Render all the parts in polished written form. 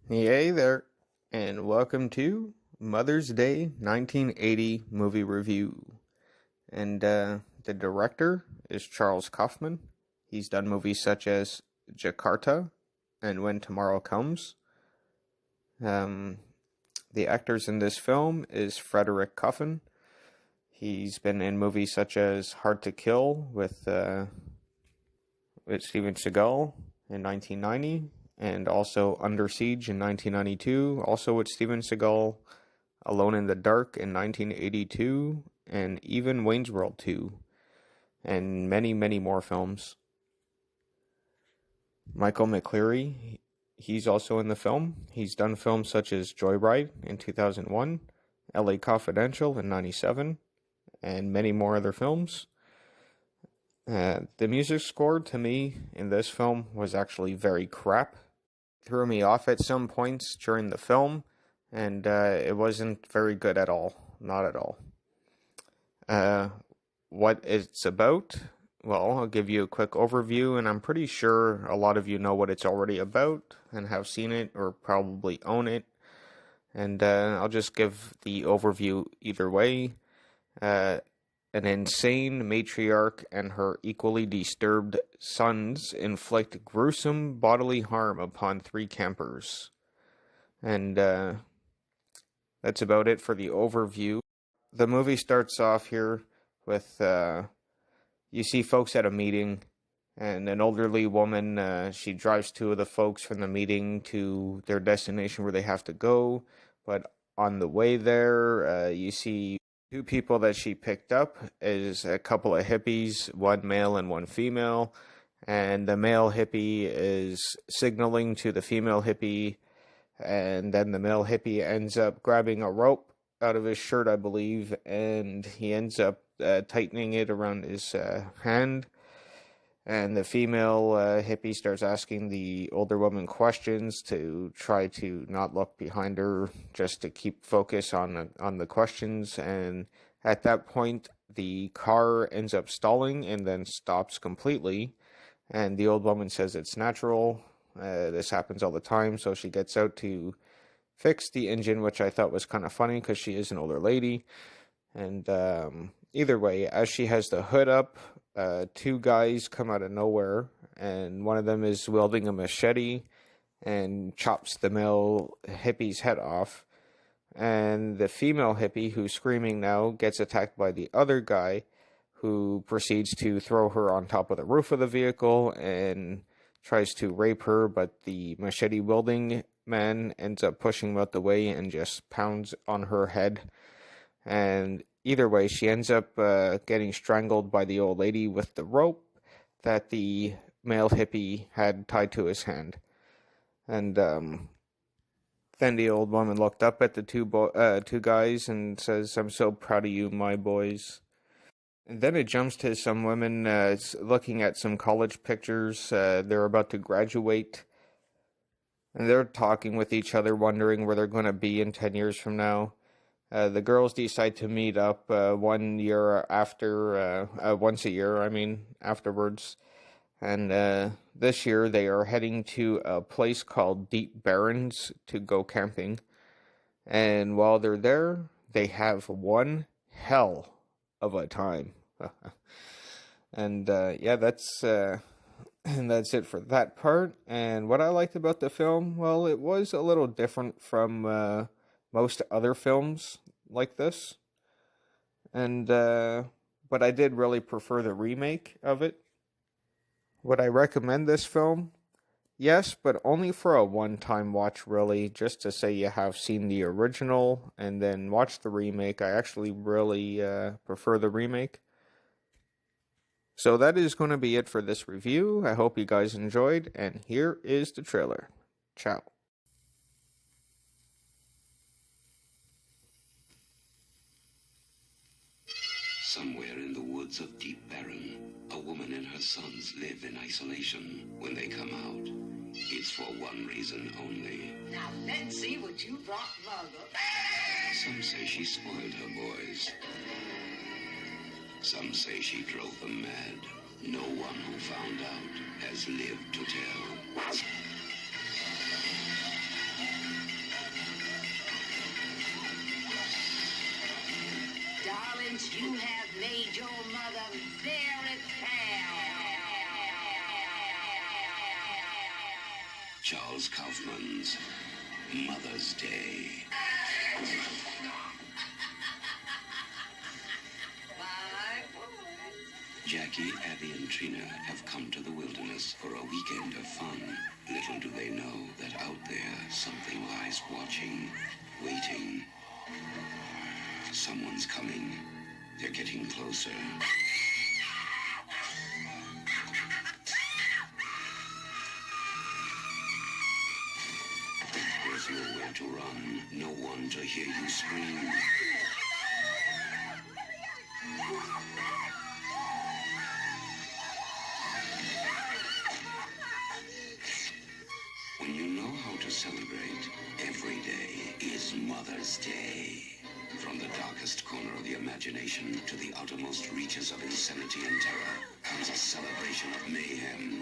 Yay there, and welcome to Mother's Day 1980 movie review. And the director is Charles Kaufman. He's done movies such as Jakarta and When Tomorrow Comes. The actors in this film is Frederick Coffin. He's been in movies such as Hard to Kill with Steven Seagal in 1990. And also Under Siege in 1992, also with Steven Seagal, Alone in the Dark in 1982, and even Wayne's World 2, and many, many more films. Michael McCleary, he's also in the film. He's done films such as Joyride in 2001, LA Confidential in 97, and many more other films. The music score to me in this film was actually very crap. Threw me off at some points during the film, and it wasn't very good at all. Not at all. What it's about? Well, I'll give you a quick overview, and I'm pretty sure a lot of you know what it's already about and have seen it or probably own it. And I'll just give the overview either way. An insane matriarch and her equally disturbed sons inflict gruesome bodily harm upon three campers. And that's about it for the overview. The movie starts off here with, you see folks at a meeting, and an elderly woman, she drives two of the folks from the meeting to their destination where they have to go. But on the way there, you see two people that she picked up is a couple of hippies, one male and one female, and the male hippie is signaling to the female hippie, and then the male hippie ends up grabbing a rope out of his shirt, I believe, and he ends up tightening it around his hand, and the female hippie starts asking the older woman questions to try to not look behind her, just to keep focus on the questions. And at that point, the car ends up stalling and then stops completely. And the old woman says it's natural. This happens all the time. So she gets out to fix the engine, which I thought was kind of funny because she is an older lady. And either way, as she has the hood up, two guys come out of nowhere, and one of them is wielding a machete and chops the male hippie's head off. And the female hippie, who's screaming now, gets attacked by the other guy, who proceeds to throw her on top of the roof of the vehicle and tries to rape her, but the machete wielding man ends up pushing him out the way and just pounds on her head. And either way, she ends up getting strangled by the old lady with the rope that the male hippie had tied to his hand. And then the old woman looked up at the two guys and says, "I'm so proud of you, my boys." And then it jumps to some women looking at some college pictures. They're about to graduate. And they're talking with each other, wondering where they're going to be in 10 years from now. The girls decide to meet up once a year, afterwards. And this year they are heading to a place called Deep Barrens to go camping. And while they're there, they have one hell of a time. And that's it for that part. And what I liked about the film, well, it was a little different from most other films like this, and but I did really prefer the remake of it. Would I recommend this film? Yes, but only for a one-time watch, really, just to say you have seen the original and then watch the remake. I actually really prefer the remake. So that is going to be it for this review. I hope you guys enjoyed, and here is the trailer. Ciao. Somewhere in the woods of Deep Barren, a woman and her sons live in isolation. When they come out, it's for one reason only. Now let's see what you brought Mother. Some say she spoiled her boys. Some say she drove them mad. No one who found out has lived to tell. You have made your mother very proud. Charles Kaufman's Mother's Day. Jackie, Abby, and Trina have come to the wilderness for a weekend of fun. Little do they know that out there something lies watching, waiting. Someone's coming. They're getting closer. There's nowhere to run, no one to hear you scream. When you know how to celebrate, every day is Mother's Day. From the darkest corner of the imagination to the outermost reaches of insanity and terror comes a celebration of mayhem.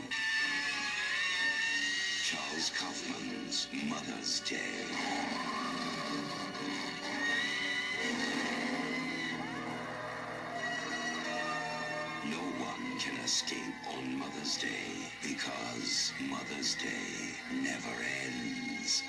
Charles Kaufman's Mother's Day. No one can escape on Mother's Day because Mother's Day never ends.